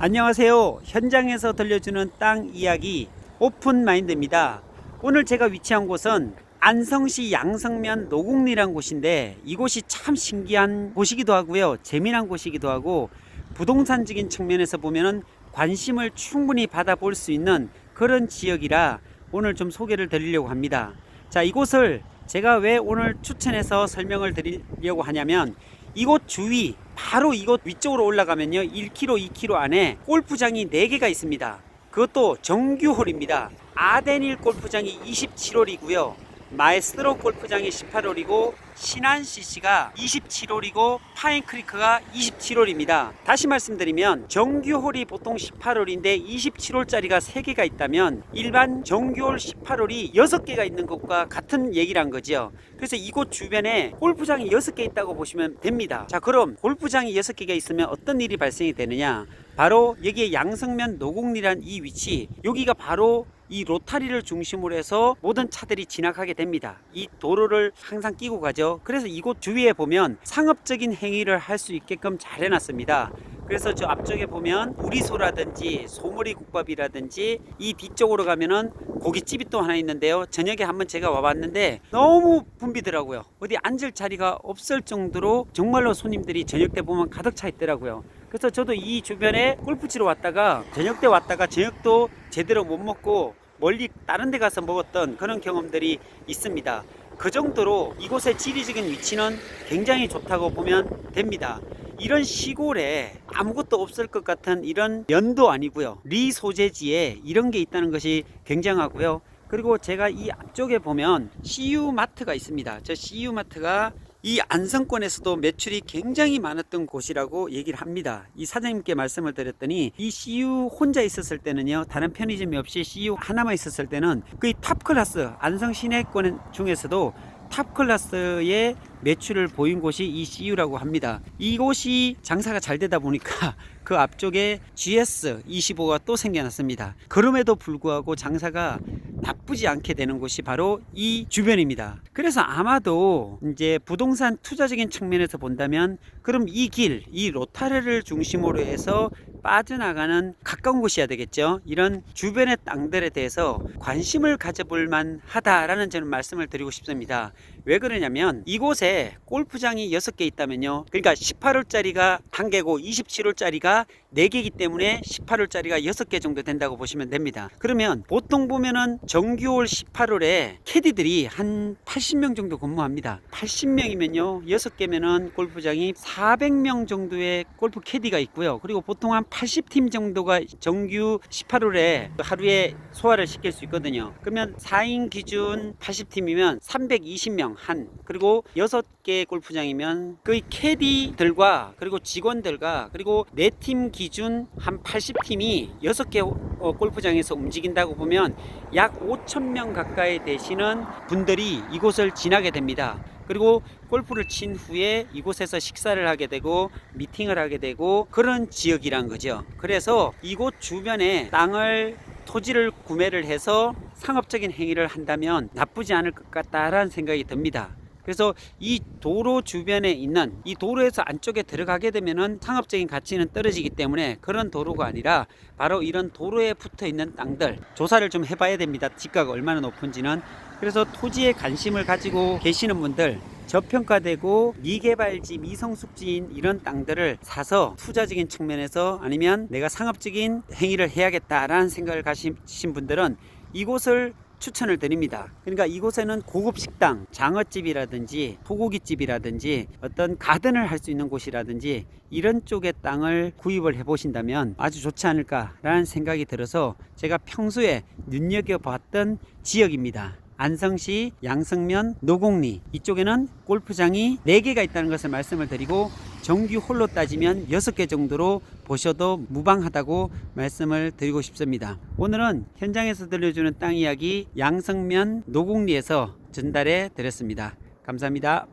안녕하세요. 현장에서 들려주는 땅 이야기 오픈마인드입니다. 오늘 제가 위치한 곳은 안성시 양성면 노곡리란 곳인데, 이곳이 참 신기한 곳이기도 하고요, 재미난 곳이기도 하고, 부동산적인 측면에서 보면은 관심을 충분히 받아볼 수 있는 그런 지역이라 오늘 좀 소개를 드리려고 합니다. 자, 이곳을 제가 왜 오늘 추천해서 설명을 드리려고 하냐면, 이곳 주위 바로 이곳 위쪽으로 올라가면요, 1km 2km 안에 골프장이 4개가 있습니다. 그것도 정규홀입니다. 아덴일 골프장이 27홀이고요, 마에스트로 골프장이 18홀이고 신안 CC가 27홀이고 파인크리크가 27홀입니다. 다시 말씀드리면 정규홀이 보통 18홀인데 27홀짜리가 3개가 있다면 일반 정규홀 18홀이 6개가 있는 것과 같은 얘기란 거죠. 그래서 이곳 주변에 골프장이 6개 있다고 보시면 됩니다. 자, 그럼 골프장이 6개가 있으면 어떤 일이 발생이 되느냐, 바로 여기에 양성면 노곡리란 이 위치, 여기가 바로 이 로타리를 중심으로 해서 모든 차들이 지나가게 됩니다. 이 도로를 항상 끼고 가죠. 그래서 이곳 주위에 보면 상업적인 행위를 할 수 있게끔 잘 해놨습니다. 그래서 저 앞쪽에 보면 우리소라든지 소머리 국밥이라든지, 이 뒤쪽으로 가면은 고깃집이 또 하나 있는데요, 저녁에 한번 제가 와봤는데 너무 붐비더라고요. 어디 앉을 자리가 없을 정도로 정말로 손님들이 저녁 때 보면 가득 차 있더라고요. 그래서 저도 이 주변에 골프 치러 왔다가 저녁 때 왔다가 저녁도 제대로 못 먹고 멀리 다른 데 가서 먹었던 그런 경험들이 있습니다. 그 정도로 이곳의 지리적인 위치는 굉장히 좋다고 보면 됩니다. 이런 시골에 아무것도 없을 것 같은 이런 면도 아니고요, 리 소재지에 이런 게 있다는 것이 굉장하고요. 그리고 제가 이 앞쪽에 보면 CU 마트가 있습니다. 저 CU 마트가 이 안성권에서도 매출이 굉장히 많았던 곳이라고 얘기를 합니다. 이 사장님께 말씀을 드렸더니, 이 CU 혼자 있었을 때는요, 다른 편의점이 없이 CU 하나만 있었을 때는 거의 탑클래스, 안성 시내권 중에서도 탑클래스의 매출을 보인 곳이 이 CU라고 합니다. 이곳이 장사가 잘 되다 보니까 그 앞쪽에 GS25가 또 생겨났습니다. 그럼에도 불구하고 장사가 나쁘지 않게 되는 곳이 바로 이 주변입니다. 그래서 아마도 이제 부동산 투자적인 측면에서 본다면, 그럼 이 길, 이 로타리를 중심으로 해서 빠져나가는 가까운 곳이어야 되겠죠. 이런 주변의 땅들에 대해서 관심을 가져볼 만하다라는 저는 말씀을 드리고 싶습니다. 왜 그러냐면, 이곳에 골프장이 6개 있다면요, 그러니까 18홀짜리가 1개고 27홀짜리가 4개이기 때문에 18홀짜리가 6개 정도 된다고 보시면 됩니다. 그러면 보통 보면은 정규홀 18홀에 캐디들이 한 80명 정도 근무합니다. 80명이면요 6개면은 골프장이 400명 정도의 골프 캐디가 있고요. 그리고 보통 한 80팀 정도가 정규 18홀에 하루에 소화를 시킬 수 있거든요. 그러면 4인 기준 80팀이면 320명 한, 그리고 6개 골프장이면 그 캐디들과 그리고 직원들과 그리고 4팀 기준 한 80팀이 6개 골프장에서 움직인다고 보면 약 5,000명 가까이 되시는 분들이 이곳을 지나게 됩니다. 그리고 골프를 친 후에 이곳에서 식사를 하게 되고 미팅을 하게 되고 그런 지역이란 거죠. 그래서 이곳 주변에 땅을, 토지를 구매를 해서 상업적인 행위를 한다면 나쁘지 않을 것 같다라는 생각이 듭니다. 그래서 이 도로 주변에 있는, 이 도로에서 안쪽에 들어가게 되면은 상업적인 가치는 떨어지기 때문에 그런 도로가 아니라 바로 이런 도로에 붙어 있는 땅들, 조사를 좀 해봐야 됩니다. 지가가 얼마나 높은지는. 그래서 토지에 관심을 가지고 계시는 분들, 저평가되고 미개발지, 미성숙지인 이런 땅들을 사서 투자적인 측면에서, 아니면 내가 상업적인 행위를 해야겠다라는 생각을 가지신 분들은 이곳을 추천을 드립니다. 그러니까 이곳에는 고급 식당, 장어집이라든지 소고기집이라든지 어떤 가든을 할 수 있는 곳이라든지 이런 쪽의 땅을 구입을 해 보신다면 아주 좋지 않을까라는 생각이 들어서 제가 평소에 눈여겨봤던 지역입니다. 안성시 양성면 노곡리 이쪽에는 골프장이 4개가 있다는 것을 말씀을 드리고, 정규 홀로 따지면 6개 정도로 보셔도 무방하다고 말씀을 드리고 싶습니다. 오늘은 현장에서 들려주는 땅 이야기 양성면 노곡리에서 전달해 드렸습니다. 감사합니다.